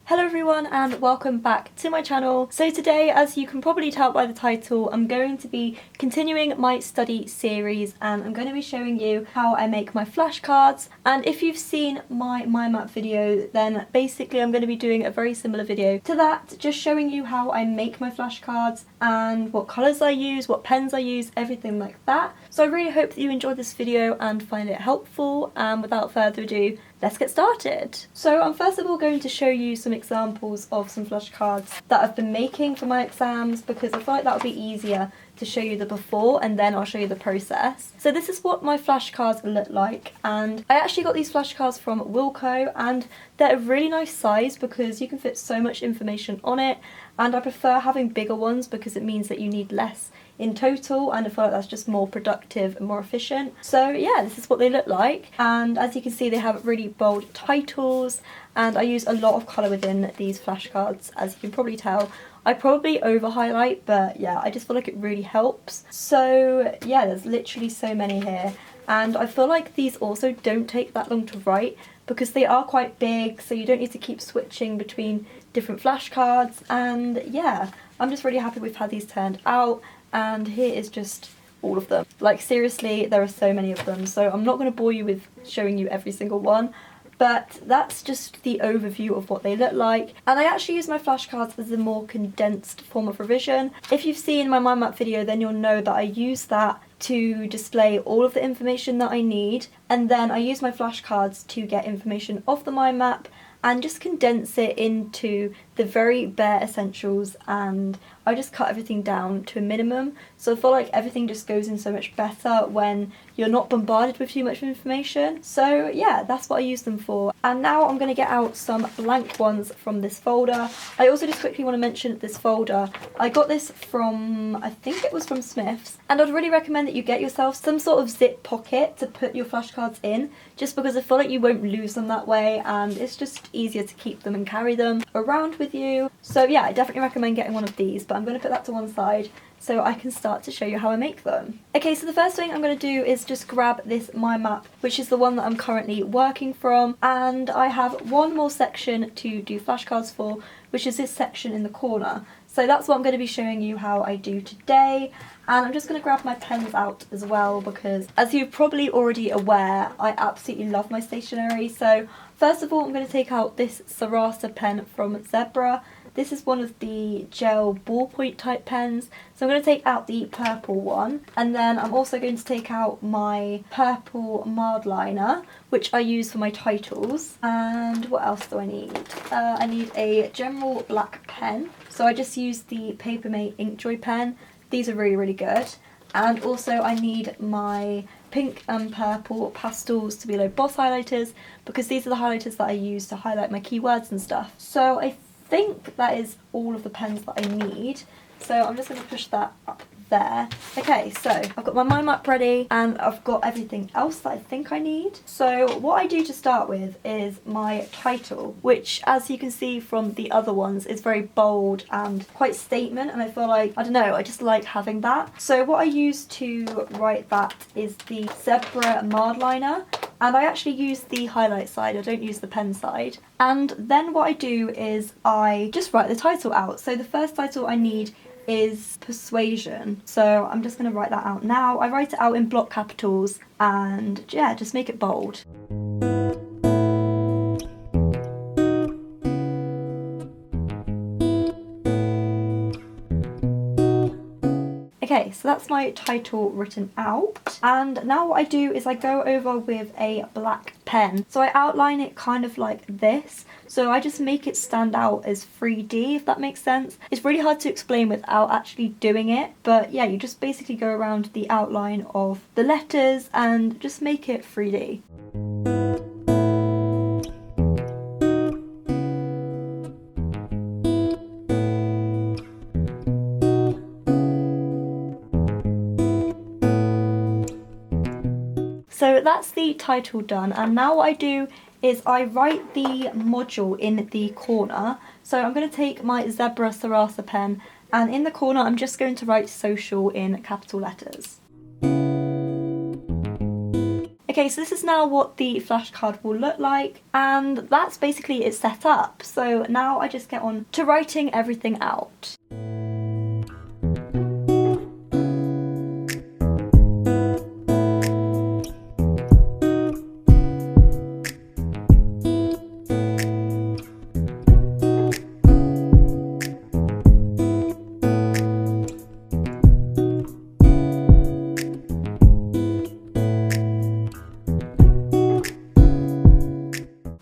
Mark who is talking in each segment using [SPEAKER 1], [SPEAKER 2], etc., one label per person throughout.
[SPEAKER 1] Hello everyone and welcome back to my channel. So today, as you can probably tell by the title, I'm going to be continuing my study series and I'm going to be showing you how I make my flashcards. And if you've seen my map video, then basically I'm going to be doing a very similar video to that, just showing you how I make my flashcards and what colours I use, what pens I use, everything like that. So I really hope that you enjoyed this video and find it helpful, and without further ado, let's get started. So I'm first of all going to show you some examples of some flashcards that I've been making for my exams, because I feel like that would be easier to show you the before and then I'll show you the process. So this is what my flashcards look like, and I actually got these flashcards from Beauticole and they're a really nice size because you can fit so much information on it, and I prefer having bigger ones because it means that you need less in total, and I feel like that's just more productive and more efficient. So yeah, this is what they look like, and as you can see they have really bold titles, and I use a lot of colour within these flashcards. As you can probably tell, I probably over highlight, but yeah, I just feel like it really helps. So yeah, there's literally so many here, and I feel like these also don't take that long to write because they are quite big, so you don't need to keep switching between different flashcards. And yeah, I'm just really happy with how these turned out, and here is just all of them. Like seriously, there are so many of them, so I'm not going to bore you with showing you every single one, but that's just the overview of what they look like. And I actually use my flashcards as a more condensed form of revision. If you've seen my mind map video, then you'll know that I use that to display all of the information that I need, and then I use my flashcards to get information off the mind map and just condense it into the very bare essentials, and I just cut everything down to a minimum. So I feel like everything just goes in so much better when you're not bombarded with too much information. So yeah, that's what I use them for. And now I'm going to get out some blank ones from this folder. I also just quickly want to mention this folder. I got this from, I think it was from Smith's, and I'd really recommend that you get yourself some sort of zip pocket to put your flashcards in, just because I feel like you won't lose them that way, and it's just easier to keep them and carry them around with you. So yeah, I definitely recommend getting one of these, but I'm going to put that to one side so I can start to show you how I make them. Okay, so the first thing I'm going to do is just grab this mind map, which is the one that I'm currently working from, and I have one more section to do flashcards for, which is this section in the corner. So that's what I'm going to be showing you how I do today. And I'm just going to grab my pens out as well because, as you're probably already aware, I absolutely love my stationery. So first of all, I'm going to take out this Sarasa pen from Zebra. This is one of the gel ballpoint type pens. So I'm going to take out the purple one, and then I'm also going to take out my purple Mardliner, which I use for my titles. And what else do I need? I need a general black pen. So I just use the Papermate Inkjoy pen. These are really, really good. And also I need my pink and purple pastel Stabilo Boss highlighters, because these are the highlighters that I use to highlight my keywords and stuff. So I think that is all of the pens that I need. So I'm just going to push that up there. Okay, so I've got my mind map ready and I've got everything else that I think I need. So what I do to start with is my title, which, as you can see from the other ones, is very bold and quite statement, and I feel like, I don't know, I just like having that. So what I use to write that is the Zebra Mardliner, and I actually use the highlight side, I don't use the pen side. And then what I do is I just write the title out. So the first title I need is Persuasion. So I'm just going to write that out now. I write it out in block capitals and yeah, just make it bold. Okay, so that's my title written out, and now what I do is I go over with a black pen. So I outline it kind of like this, so I just make it stand out as 3D, if that makes sense. It's really hard to explain without actually doing it, but yeah, you just basically go around the outline of the letters and just make it 3D. So that's the title done, and now what I do is I write the module in the corner. So I'm going to take my Zebra Sarasa pen, and in the corner I'm just going to write social in capital letters. Okay, so this is now what the flashcard will look like, and that's basically it set up. So now I just get on to writing everything out.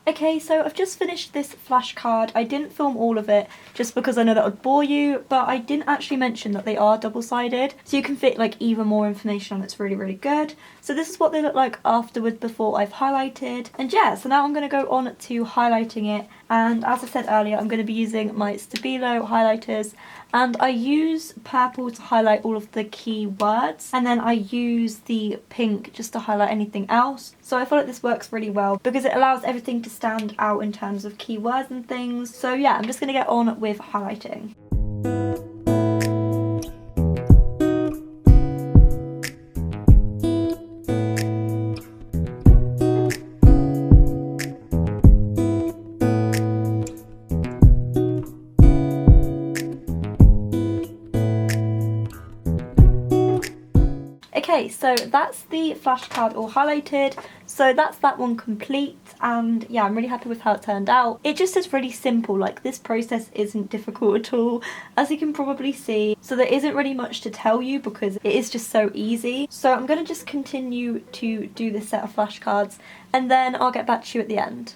[SPEAKER 1] Okay, so I've just finished this flashcard. I didn't film all of it just because I know that would bore you, but I didn't actually mention that they are double-sided, so you can fit like even more information on. It's really, really good. So this is what they look like afterwards before I've highlighted. And yeah, so now I'm going to go on to highlighting it. And as I said earlier, I'm going to be using my Stabilo highlighters, and I use purple to highlight all of the key words, and then I use the pink just to highlight anything else. So I feel like this works really well because it allows everything to stand out in terms of keywords and things. So yeah, I'm just going to get on with highlighting. Okay, so that's the flashcard all highlighted, so that's that one complete, and yeah, I'm really happy with how it turned out. It just is really simple, like this process isn't difficult at all, as you can probably see, so there isn't really much to tell you because it is just so easy. So I'm going to just continue to do this set of flashcards, and then I'll get back to you at the end.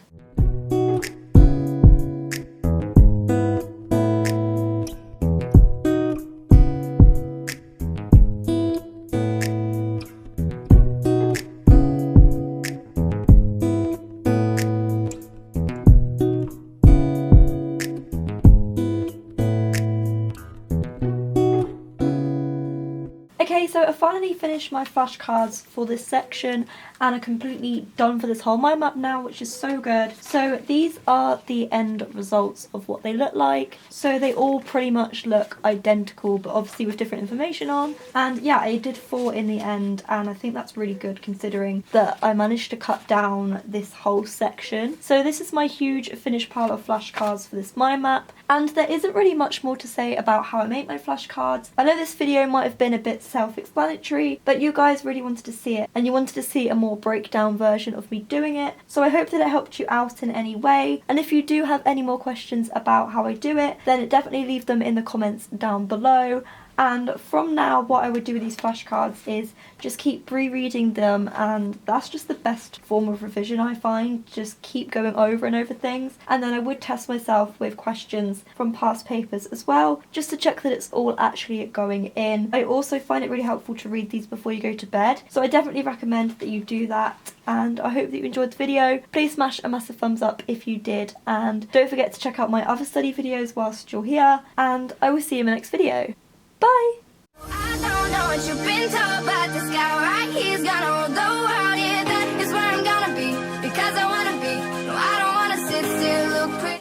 [SPEAKER 1] Okay, so I finally finished my flashcards for this section and I'm completely done for this whole mind map now, which is so good. So these are the end results of what they look like. So they all pretty much look identical, but obviously with different information on. And yeah, I did 4 in the end, and I think that's really good considering that I managed to cut down this whole section. So this is my huge finished pile of flashcards for this mind map. And there isn't really much more to say about how I make my flashcards. I know this video might have been a bit self-explanatory, but you guys really wanted to see it, and you wanted to see a more breakdown version of me doing it. So I hope that it helped you out in any way. And if you do have any more questions about how I do it, then definitely leave them in the comments down below. And from now, what I would do with these flashcards is just keep rereading them, and that's just the best form of revision, I find. Just keep going over and over things, and then I would test myself with questions from past papers as well, just to check that it's all actually going in. I also find it really helpful to read these before you go to bed, so I definitely recommend that you do that. And I hope that you enjoyed the video. Please smash a massive thumbs up if you did, and don't forget to check out my other study videos whilst you're here, and I will see you in my next video. Bye! I don't know what you've been told by